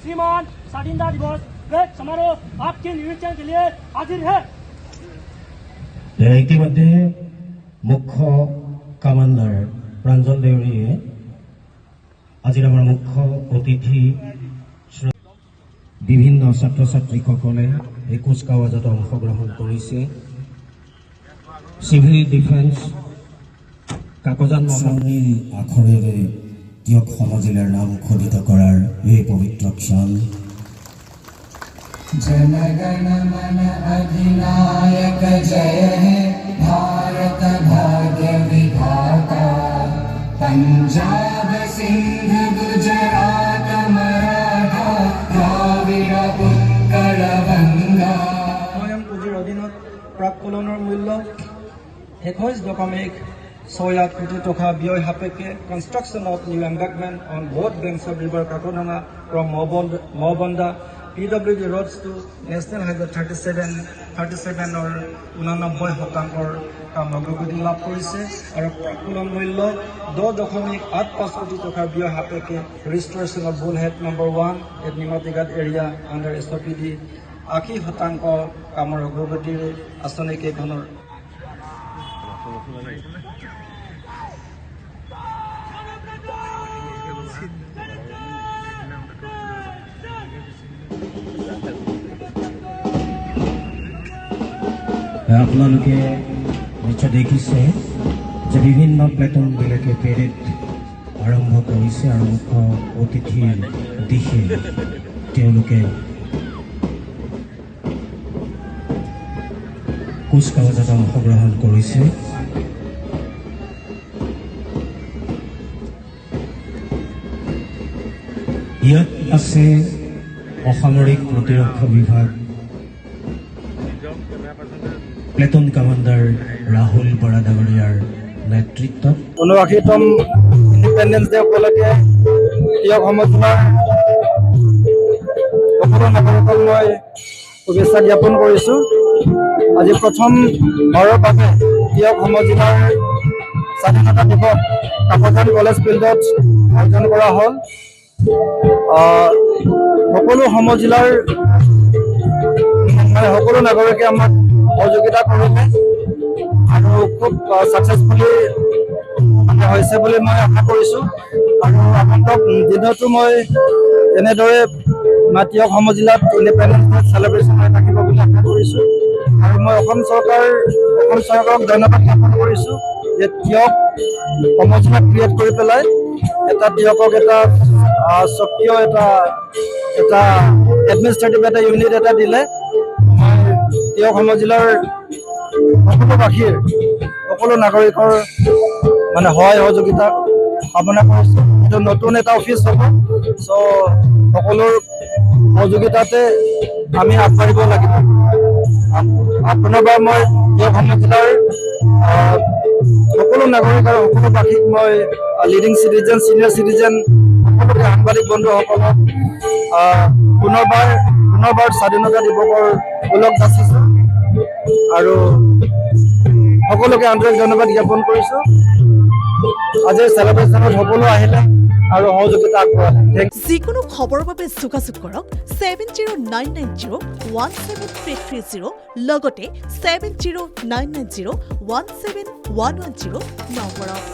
श्रीमान स्वाधीनता दिवस ब्रेक समारोह आपके निरीक्षण के लिए हाजिर है। ইতিমধ্যে মুখ্য কামান্ডার প্ৰাঞ্জল দেউৰীয়ে আজিৰ আমাৰ মুখ্য অতিথি বিভিন্ন ছাত্ৰ ছাত্ৰীসকলে এই কুচকাৱাজত অংশগ্ৰহণ কৰিছে। সিভিল ডিফেন্স কাকজান মহানীল আখৰেৰে তিয়ক সমজিলাৰ নাম খোদিত কৰাৰ এই পবিত্ৰ ক্ষণ। जनगण मन अधिनायक जय है भारत भाग्य विधाता पंजाब सिंध गुजरात मराठा द्राविड़ उत्कल गंगा স্বয়ং পুঁজিৰ অধীনত প্ৰাক্কলনৰ মূল্য 21.68 কোটি টকা ব্যয় সাপেক্ষে construction of new embankment on both banks of river Kakdanga from Mahabanda PWD roads to National Highway 37 or 89% কাম অগ্ৰগতি লাভ কৰিছে আৰু প্ৰাক্কলন মূল্য 2.85 কোটি টকা ব্যয় সাপেক্ষে restoration of bullhead number 1 at Nimatighat area under SOPD 80% কামৰ অগ্ৰগতিৰে আঁচনি কেইখনৰ আপোনালোকে নিশ্চয় দেখিছে যে বিভিন্ন প্লেটনবিলাকে পেৰেড আৰম্ভ কৰিছে আৰু মুখ্য অতিথিৰ দিশে তেওঁলোকে কুচকাৱাজত অংশগ্ৰহণ কৰিছে। ইয়াত আছে অসামৰিক প্ৰতিৰক্ষা বিভাগ প্লেটন কামাণ্ডাৰ ৰাহুল বৰা ডাঙৰীয়াৰ নেতৃত্বত 79তম ইণ্ডিপেণ্ডেন্স ডে উপলক্ষে তিয়ক সমজিলাৰ সকলো নাগৰিকক মই শুভেচ্ছা জ্ঞাপন কৰিছোঁ। আজি প্ৰথম বাৰৰ বাবে তিয়ক সমজিলাৰ স্বাধীনতা দিৱস কাকজান কলেজ ফিল্ডত আয়োজন কৰা হ'ল। সকলো সমজিলাৰ সকলো নাগৰিকে আমাক সহযোগিতা কৰিলে আৰু খুব ছাকচেছফুলি হৈছে বুলি মই আশা কৰিছোঁ। আৰু আগন্তুক দিনতো মই এনেদৰে তিয়ক সমজিলাত ইণ্ডিপেণ্ডেন্স ডে চেলিব্ৰেশ্যন হৈ থাকিব বুলি আশা কৰিছোঁ। আৰু মই অসম চৰকাৰক ধন্যবাদ জ্ঞাপন কৰিছোঁ যে তিয়ক সমজিলা ক্ৰিয়েট কৰি পেলাই এটা তিয়কক এটা স্বকীয় এটা এডমিনিষ্ট্ৰেটিভ এটা ইউনিট এটা দিলে তিয়ক সমজিলাৰ সকলোবাসীৰ সকলো নাগৰিকৰ সহায় সহযোগিতা কামনা কৰিছোঁ। এইটো নতুন এটা অফিচ হ'ব, চ' সকলোৰ সহযোগিতাতে আমি আগবাঢ়িব লাগিব। পুনৰবাৰ মই তিয়ক সমজিলাৰ সকলো নাগৰিক আৰু সকলোবাসীক মই লিডিং চিটিজেন চিনিয়ৰ চিটিজেন সকলোকে সাংবাদিক বন্ধুসকলক পুনৰবাৰ স্বাধীনতা দিৱসৰ ওলগ যাচিছোঁ আৰু সকলোকে আন্তৰিক ধন্যবাদ জ্ঞাপন কৰিছোঁ। আজিৰ চেলিব্ৰেশ্যনত সকলো আহিলে আৰু সহযোগিতা আগবঢ়ালে। যিকোনো খবৰৰ বাবে যোগাযোগ কৰক 7099017330 লগতে 7099017110 নম্বৰত।